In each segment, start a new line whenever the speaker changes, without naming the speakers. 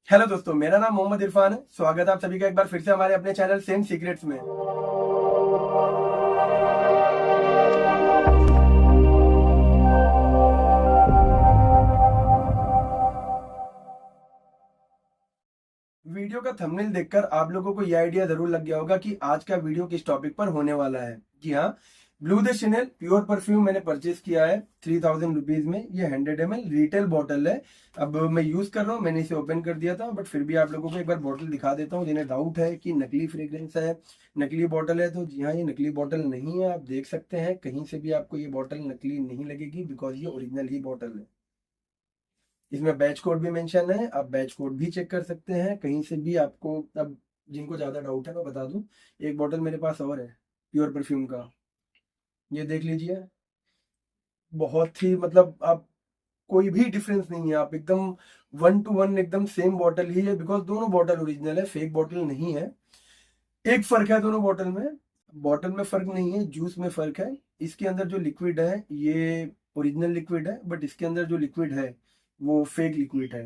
Hello दोस्तों, मेरा नाम मोहम्मद इरफान है। स्वागत है आप सभी का एक बार फिर से हमारे अपने चैनल सेंट सीक्रेट्स में। वीडियो का थंबनेल देखकर आप लोगों को यह आइडिया जरूर लग गया होगा कि आज का वीडियो किस टॉपिक पर होने वाला है। जी हाँ, blue the channel pure perfume मैंने परचेज किया है 3000 रुपीज में। ये 100 ml रिटेल बॉटल है। अब मैं यूज कर रहा हूँ, मैंने इसे ओपन कर दिया था, बट फिर भी आप लोगों को एक बार बॉटल दिखा देता हूँ। जिन्हें डाउट है कि नकली फ्रेग्रेंस है, नकली बॉटल है, तो जी हाँ, ये नकली बॉटल नहीं है। आप देख सकते हैं, कहीं से भी आपको ये बॉटल नकली नहीं लगेगी, बिकॉज ये ओरिजिनल ही बॉटल है। इसमें बैच कोड भी मेंशन है, आप बैच कोड भी चेक कर सकते हैं कहीं से भी आपको। अब जिनको ज्यादा डाउट है मैं बता दूं, एक बॉटल मेरे पास और है प्योर परफ्यूम का, ये देख लीजिए। बहुत ही मतलब आप कोई भी डिफरेंस नहीं है, आप एकदम 1 to 1 एकदम सेम बॉटल ही है, बिकॉज दोनों बॉटल ओरिजिनल है, फेक बॉटल नहीं है। एक फर्क है दोनों बॉटल में फर्क नहीं है, जूस में फर्क है। इसके अंदर जो लिक्विड है ये ओरिजिनल लिक्विड है, बट इसके अंदर जो लिक्विड है वो फेक लिक्विड है।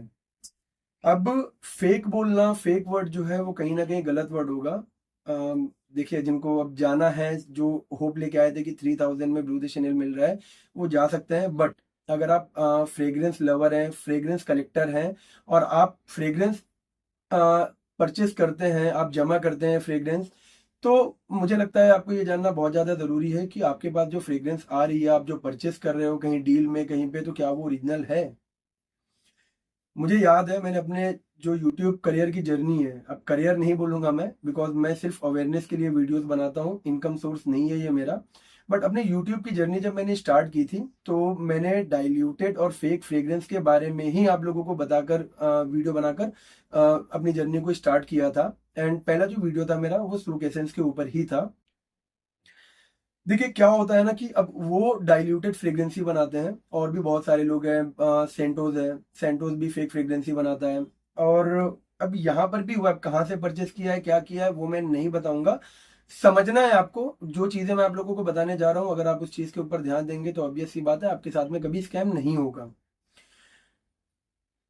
अब फेक बोलना, फेक वर्ड जो है वो कहीं ना कहीं गलत वर्ड होगा। देखिए, जिनको अब जाना है, जो होप लेके आए थे कि 3000 में ब्लू द चैनल मिल रहा है, वो जा सकते हैं। बट अगर आप फ्रेग्रेंस लवर हैं, फ्रेग्रेंस कलेक्टर हैं, और आप फ्रेग्रेंस परचेस करते हैं, आप जमा करते हैं फ्रेग्रेंस, तो मुझे लगता है आपको ये जानना बहुत ज़्यादा ज़रूरी है कि आपके पास जो फ्रेग्रेंस आ रही है, आप जो परचेस कर रहे हो कहीं डील में कहीं पे, तो क्या वो ओरिजिनल है। मुझे याद है, मैंने अपने जो यूट्यूब करियर की जर्नी है, अब करियर नहीं बोलूंगा मैं, बिकॉज मैं सिर्फ अवेयरनेस के लिए वीडियोस बनाता हूँ, इनकम सोर्स नहीं है ये मेरा। बट अपने यूट्यूब की जर्नी जब मैंने स्टार्ट की थी, तो मैंने डाइल्यूटेड और फेक फ्रेग्रेंस के बारे में ही आप लोगों को बताकर वीडियो बनाकर अपनी जर्नी को स्टार्ट किया था। एंड पहला जो वीडियो था मेरा वो स्लूक एसेंस के ऊपर ही था। देखिए क्या होता है ना कि अब वो डाइल्यूटेड फ्रेग्रेंसी बनाते हैं, और भी बहुत सारे लोग हैं, सेंटोज है, सेंटोज भी फेक फ्रेग्रेंसी बनाता है। और अब यहाँ पर भी वो अब कहाँ से परचेस किया है, क्या किया है, वो मैं नहीं बताऊंगा। समझना है आपको, जो चीजें मैं आप लोगों को बताने जा रहा हूँ, अगर आप उस चीज के ऊपर ध्यान देंगे तो ऑब्वियस सी बात है आपके साथ में कभी स्कैम नहीं होगा।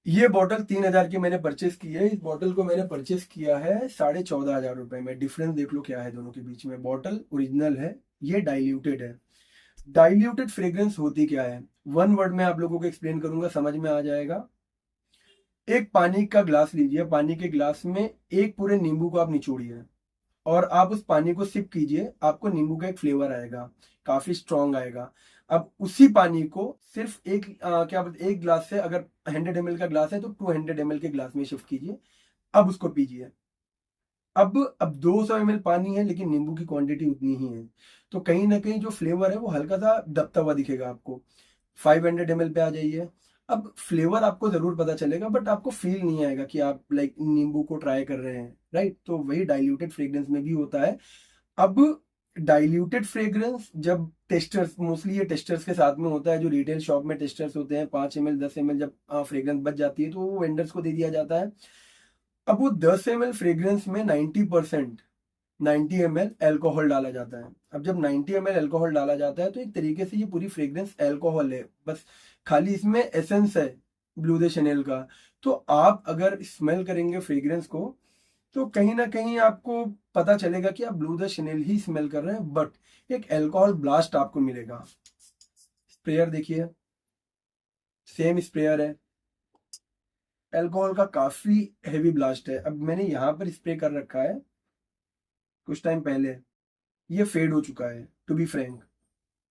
ये बॉटल 3000 की मैंने परचेस की है। इस बॉटल को मैंने परचेस किया है 14,500 रुपए में। डिफरेंस देख लो क्या है दोनों के बीच में। बॉटल ओरिजिनल है, ये डाइल्यूटेड है। डाइल्यूटेड फ्रेग्रेंस होती क्या है, वन वर्ड में आप लोगों को एक्सप्लेन करूंगा, समझ में आ जाएगा। एक पानी का ग्लास लीजिए, पानी के ग्लास में एक पूरे नींबू को आप निचोड़िए, और आप उस पानी को सिप कीजिए, आपको नींबू का एक फ्लेवर आएगा, काफी स्ट्रॉन्ग आएगा। अब उसी पानी को सिर्फ क्या बोलते, एक ग्लास से, अगर 100 ml का ग्लास है तो 200 ml के ग्लास में शिफ्ट कीजिए। अब उसको पीजिए। अब 200 ml पानी है, लेकिन नींबू की क्वांटिटी उतनी ही है, तो कहीं ना कहीं जो फ्लेवर है वो हल्का सा दबता हुआ दिखेगा आपको। 500 ml पे आ जाइए। अब फ्लेवर आपको जरूर पता चलेगा, बट आपको फील नहीं आएगा कि आप लाइक नींबू को ट्राई कर रहे हैं, राइट। तो वही डाइल्यूटेड फ्रेग्रेंस में भी होता है। अब डाइल्यूटेड फ्रेग्रेंस जब टेस्टर्स, मोस्टली ये टेस्टर्स के साथ में होता है, जो रिटेल शॉप में टेस्टर्स होते हैं, 5 ml 10 ml जब फ्रेग्रेंस बच जाती है तो वो वेंडर्स को दे दिया जाता है। अब वो 10 ml फ्रेग्रेंस में 90%, 90 ml अल्कोहल डाला जाता है। अब जब 90 ml अल्कोहल डाला जाता है, तो एक तरीके से ये पूरी फ्रेग्रेंस अल्कोहल है, बस खाली इसमें एसेंस है ब्लू दे शनेल का। तो आप अगर स्मेल करेंगे फ्रेग्रेंस को, तो कहीं ना कहीं आपको पता चलेगा कि आप ब्लू द शनेल ही स्मेल कर रहे हैं, बट एक अल्कोहल ब्लास्ट आपको मिलेगा। स्प्रेयर देखिए, सेम स्प्रेयर है, अल्कोहल का काफी हैवी ब्लास्ट है। अब मैंने यहाँ पर स्प्रे कर रखा है कुछ टाइम पहले, ये फेड हो चुका है, टू बी फ्रैंक।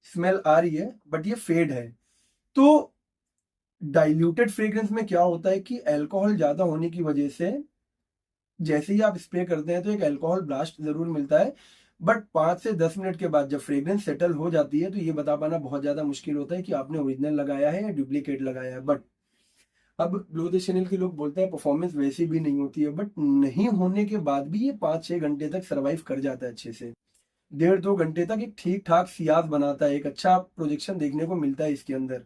स्मेल आ रही है बट ये फेड है। तो डाइल्यूटेड फ्रेग्रेंस में क्या होता है कि अल्कोहल ज्यादा होने की वजह से जैसे ही आप स्प्रे करते हैं तो एक अल्कोहल ब्लास्ट जरूर मिलता है, बट 5 से 10 मिनट के बाद जब फ्रेग्रेंस सेटल हो जाती है, तो ये बता पाना बहुत ज्यादा मुश्किल होता है कि आपने ओरिजिनल लगाया है या डुप्लीकेट लगाया है। बट अब ब्लू द चैनल के लोग बोलते हैं परफॉर्मेंस वैसी भी नहीं होती है, बट नहीं होने के बाद भी ये 5-6 घंटे तक सर्वाइव कर जाता है अच्छे से। 1.5-2 घंटे तक एक ठीक ठाक सियाज बनाता है, एक अच्छा प्रोजेक्शन देखने को मिलता है इसके अंदर।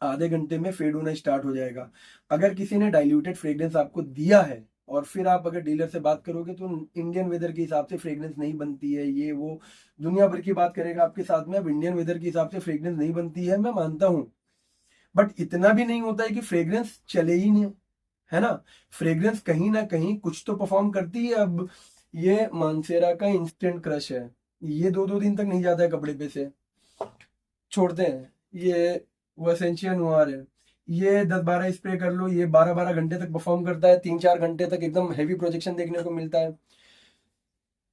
आधे घंटे में फेड होना स्टार्ट हो जाएगा। अगर किसी ने डाइल्यूटेड फ्रेग्रेंस आपको दिया है, और फिर आप अगर डीलर से बात करोगे तो इंडियन वेदर के हिसाब से फ्रेग्रेंस नहीं बनती है, ये वो दुनिया भर की बात करेगा आपके साथ में। अब इंडियन वेदर के हिसाब से फ्रेग्रेंस नहीं बनती है, मैं मानता हूँ, बट इतना भी नहीं होता है कि फ्रेग्रेंस चले ही नहीं। है ना। फ्रेग्रेंस कहीं ना कहीं कुछ तो परफॉर्म करती है। अब ये मानसेरा का इंस्टेंट क्रश है, ये 2-2 दिन तक नहीं जाता है कपड़े पे से, छोड़ते हैं। ये वसेंशिया नोयर है, ये 10-12 स्प्रे कर लो, ये 12-12 घंटे तक परफॉर्म करता है, 3-4 घंटे तक एकदम हैवी प्रोजेक्शन देखने को मिलता है।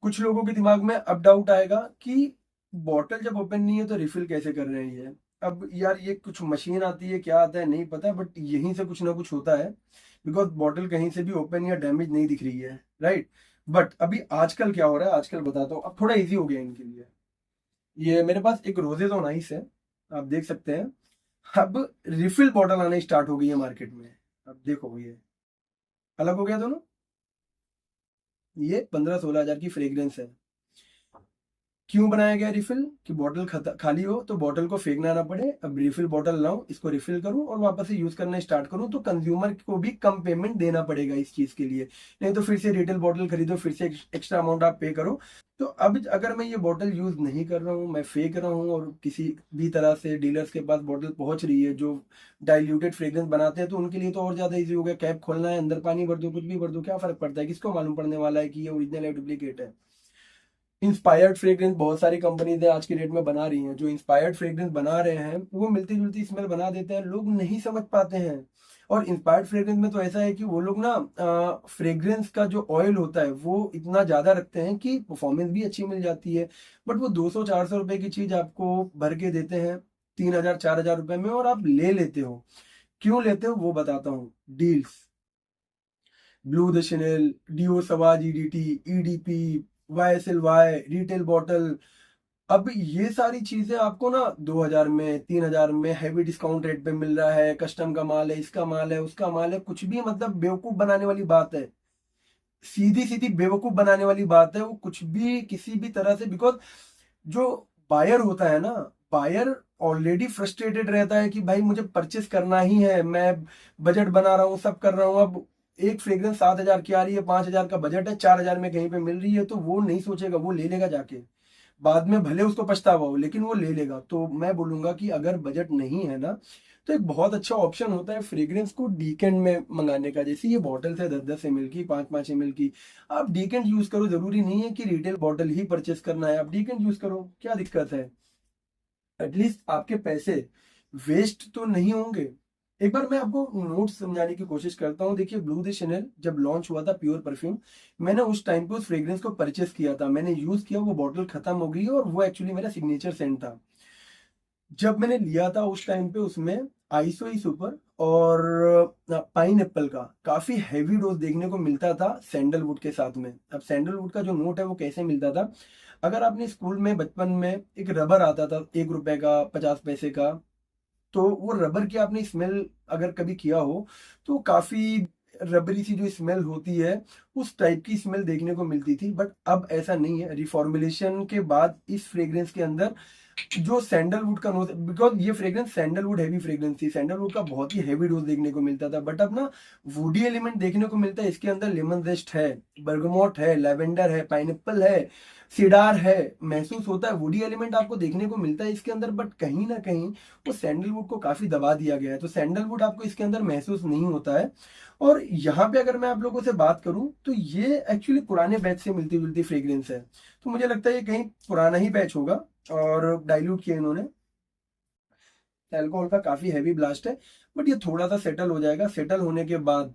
कुछ लोगों के दिमाग में अब डाउट आएगा कि बॉटल जब ओपन नहीं है तो रिफिल कैसे कर रहे हैं ये। अब यार ये कुछ मशीन आती है, क्या आता है नहीं पता, बट यहीं से कुछ ना कुछ होता है, बिकॉज बॉटल कहीं से भी ओपन या डैमेज नहीं दिख रही है, राइट। बट अभी आजकल क्या हो रहा है, आजकल बताता हूँ। अब थोड़ा इजी हो गया इनके लिए। ये मेरे पास एक रोजेज ऑन आइस है, आप देख सकते हैं। अब रिफिल बॉटल आने स्टार्ट हो गई है मार्केट में। अब देखो ये अलग हो गया दोनों। ये 15-16 हजार की फ्रेग्रेंस है। क्यों बनाया गया रिफिल, कि बॉटल खाली हो तो बॉटल को फेंकना ना पड़े। अब रिफिल बॉटल लाऊं, इसको रिफिल करूं और वापस से यूज करना स्टार्ट करूं, तो कंज्यूमर को भी कम पेमेंट देना पड़ेगा इस चीज के लिए। नहीं तो फिर से रिटेल बॉटल खरीदो, फिर से एक्स्ट्रा अमाउंट आप पे करो। तो अब अगर मैं ये बॉटल यूज नहीं कर रहा हूँ, मैं फेंक रहा हूँ, और किसी भी तरह से डीलर्स के पास बॉटल पहुंच रही है जो डाइल्यूटेड फ्रेग्रेंस बनाते हैं, तो उनके लिए तो और ज्यादा इजी हो गया। कैप खोलना है, अंदर पानी भर दो, कुछ भी भर दो, क्या फर्क पड़ता है, किसको मालूम पड़ने वाला है कि ये ओरिजिनल है डुप्लीकेट है। इंस्पायर्ड फ्रेग्रेंस बहुत सारी कंपनीज है आज की डेट में बना रही हैं। जो इंस्पायर्ड फ्रेग्रेंस बना रहे हैं वो मिलती जुलती स्मेल बना देते हैं, लोग नहीं समझ पाते हैं। और इंस्पायर्ड फ्रेग्रेंस में तो ऐसा है कि वो लोग ना फ्रेग्रेंस का जो ऑयल होता है वो इतना ज्यादा रखते हैं कि परफॉर्मेंस भी अच्छी मिल जाती है। बट वो 200-400 रुपए की चीज आपको भर के देते हैं 3,000-4,000 रुपए में, और आप ले लेते हो। क्यों लेते हो वो बताता हूँ। Deals, Bleu de Chanel, Dior Sauvage EDT, EDP, YSLY, retail bottle. अब ये सारी चीजें आपको ना 2,000 में, 3,000 में हैवी डिस्काउंट रेट पे मिल रहा है। कस्टम का माल है, इसका माल है, उसका माल है, कुछ भी मतलब बेवकूफ बनाने वाली बात है। सीधी सीधी बेवकूफ बनाने वाली बात है वो, कुछ भी किसी भी तरह से। बिकॉज जो बायर होता है ना, बायर ऑलरेडी फ्रस्ट्रेटेड रहता है कि भाई मुझे परचेस करना ही है, मैं बजट बना रहा हूँ, सब कर रहा हूँ। अब एक फ्रेग्रेंस 7,000 की आ रही है, 5,000 का बजट है, 4,000 में कहीं पे मिल रही है, तो वो नहीं सोचेगा, वो ले लेगा जाके। बाद में भले उसको पछतावा हो, लेकिन वो ले लेगा। तो मैं बोलूंगा कि अगर बजट नहीं है ना, तो एक बहुत अच्छा ऑप्शन होता है फ्रेग्रेंस को डीकेंट में मंगाने का। जैसे ये बॉटल है 10-10 ml की, 5-5 ml की, आप डीकेंट यूज करो। जरूरी नहीं है कि रिटेल बॉटल ही परचेस करना है, आप डीकेंट यूज करो, क्या दिक्कत है। एटलीस्ट आपके पैसे वेस्ट तो नहीं होंगे। एक बार मैं आपको नोट समझाने की कोशिश करता हूँ। देखिए, ब्लू द शनेल जब लॉन्च हुआ था, प्योर परफ्यूम, मैंने उस टाइम पे उस फ्रेग्रेंस को परचेस किया था, मैंने यूज किया, वो बॉटल खत्म हो गई और वो एक्चुअली मेरा सिग्नेचर सेंट था। जब मैंने लिया था उस टाइम पे उसमें आइसोई सुपर और पाइन एप्पल का काफी हैवी डोज देखने को मिलता था सैंडलवुड के साथ में। अब सैंडलवुड का जो नोट है वो कैसे मिलता था, अगर आपने स्कूल में बचपन में एक रबर आता था 1 रुपए का, 50 पैसे का, तो वो रबर की आपने स्मेल अगर कभी किया हो, तो काफी रबरी सी जो स्मेल होती है, उस टाइप की स्मेल देखने को मिलती थी। बट अब ऐसा नहीं है। रिफॉर्मुलेशन के बाद इस फ्रेग्रेंस के अंदर जो सैंडलवुड का नोट, बिकॉज ये फ्रेग्रेंस सैंडलवुड हैवी फ्रेग्रेंस थी, सैंडलवुड का बहुत ही हैवी डोज देखने को मिलता था। बट अब ना वुडी एलिमेंट देखने को मिलता है इसके अंदर। लेमन जेस्ट है, बर्गमोट है, लेवेंडर है, पाइनएप्पल है, सीडार है, महसूस होता है वुडी एलिमेंट आपको देखने को मिलता है इसके अंदर। बट कहीं ना कहीं वो सैंडलवुड को काफी दबा दिया गया है, तो सैंडलवुड आपको इसके अंदर महसूस नहीं होता है। और यहाँ पे अगर मैं आप लोगों से बात करूं, तो ये एक्चुअली पुराने बैच से मिलती जुलती फ्रेग्रेंस है। तो मुझे लगता है ये कहीं पुराना ही बैच होगा और डाइल्यूट किया इन्होंने। अल्कोहल का काफी हैवी ब्लास्ट है, बट ये थोड़ा सा सेटल हो जाएगा। सेटल होने के बाद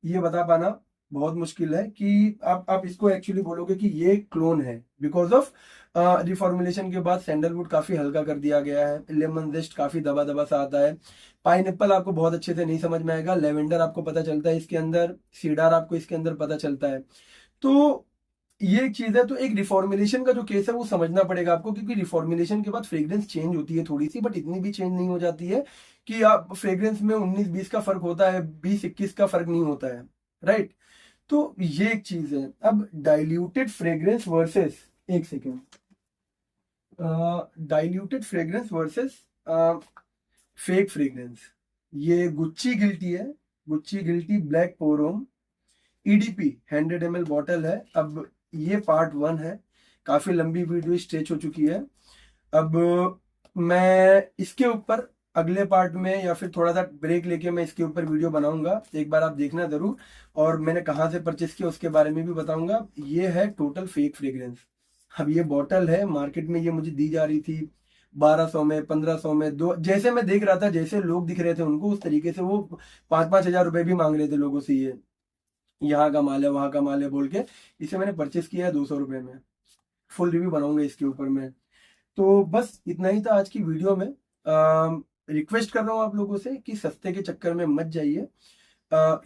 ये बता पाना बहुत मुश्किल है कि आप इसको एक्चुअली बोलोगे कि ये क्लोन है, बिकॉज ऑफ रिफॉर्मुलेशन के बाद सैंडलवुड काफी हल्का कर दिया गया है, लेमन जेस्ट काफी दबा दबा सा आता है, पाइनएप्पल आपको बहुत अच्छे से नहीं समझ में आएगा, लेवेंडर आपको पता चलता है इसके अंदर, सीडार आपको इसके अंदर पता चलता है। तो ये एक चीज है। तो एक रिफॉर्मुलेशन का जो केस है वो समझना पड़ेगा आपको, क्योंकि रिफॉर्मुलेशन के बाद फ्रेग्रेंस चेंज होती है थोड़ी सी, बट इतनी भी चेंज नहीं हो जाती है कि आप फ्रेग्रेंस में 19-20 का फर्क होता है, 20-21 का फर्क नहीं होता है, राइट। तो ये एक चीज है। अब डाइल्यूटेड फ्रेग्रेंस वर्सेस, एक second, diluted fragrance versus fake fragrance. ये गुच्ची गिल्टी है, Gucci Guilty Black pour homme EDP 100 ml bottle है। अब ये पार्ट 1 है, काफी लंबी वीडियो स्ट्रेच हो चुकी है। अब मैं इसके ऊपर अगले पार्ट में या फिर थोड़ा सा ब्रेक लेके मैं इसके ऊपर वीडियो बनाऊंगा, एक बार आप देखना जरूर। और मैंने कहाँ से परचेस किया उसके बारे में भी बताऊंगा। ये है टोटल फेक फ्रेग्रेंस। अब ये बॉटल है, मार्केट में ये मुझे दी जा रही थी 1200 में, 1500 में, दो, जैसे मैं देख रहा था, जैसे लोग दिख रहे थे उनको, उस तरीके से वो 5-5 हजार रुपए भी मांग रहे थे लोगों से। ये यहाँ का माल है, वहां का माल है बोल के इसे मैंने परचेस किया है 200 रुपए में। फुल रिव्यू बनाऊंगा इसके ऊपर में। तो बस इतना ही था आज की वीडियो में। रिक्वेस्ट कर रहा हूँ आप लोगों से कि सस्ते के चक्कर में मत जाइए।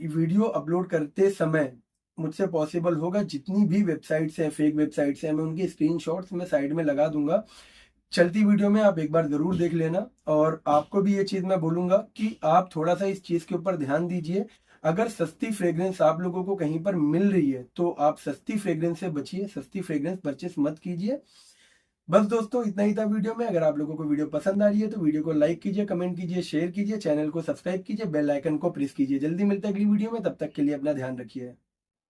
वीडियो अपलोड करते समय मुझसे पॉसिबल होगा, जितनी भी वेबसाइट्स हैं, फेक वेबसाइट्स हैं, मैं उनके स्क्रीनशॉट्स मैं साइड में लगा दूंगा। चलती वीडियो में आप एक बार जरूर देख लेना। और आपको भी ये चीज मैं बोलूंगा कि आप थोड़ा सा इस चीज के ऊपर ध्यान दीजिए। अगर सस्ती फ्रेग्रेंस आप लोगों को कहीं पर मिल रही है तो आप सस्ती फ्रेग्रेंस से बचिए, सस्ती फ्रेग्रेंस परचेस मत कीजिए। बस दोस्तों इतना ही था वीडियो में। अगर आप लोगों को वीडियो पसंद आ रही है तो वीडियो को लाइक कीजिए, कमेंट कीजिए, शेयर कीजिए, चैनल को सब्सक्राइब कीजिए, बेल आइकन को प्रेस कीजिए। जल्दी मिलते हैं अगली वीडियो में, तब तक के लिए अपना ध्यान रखिए।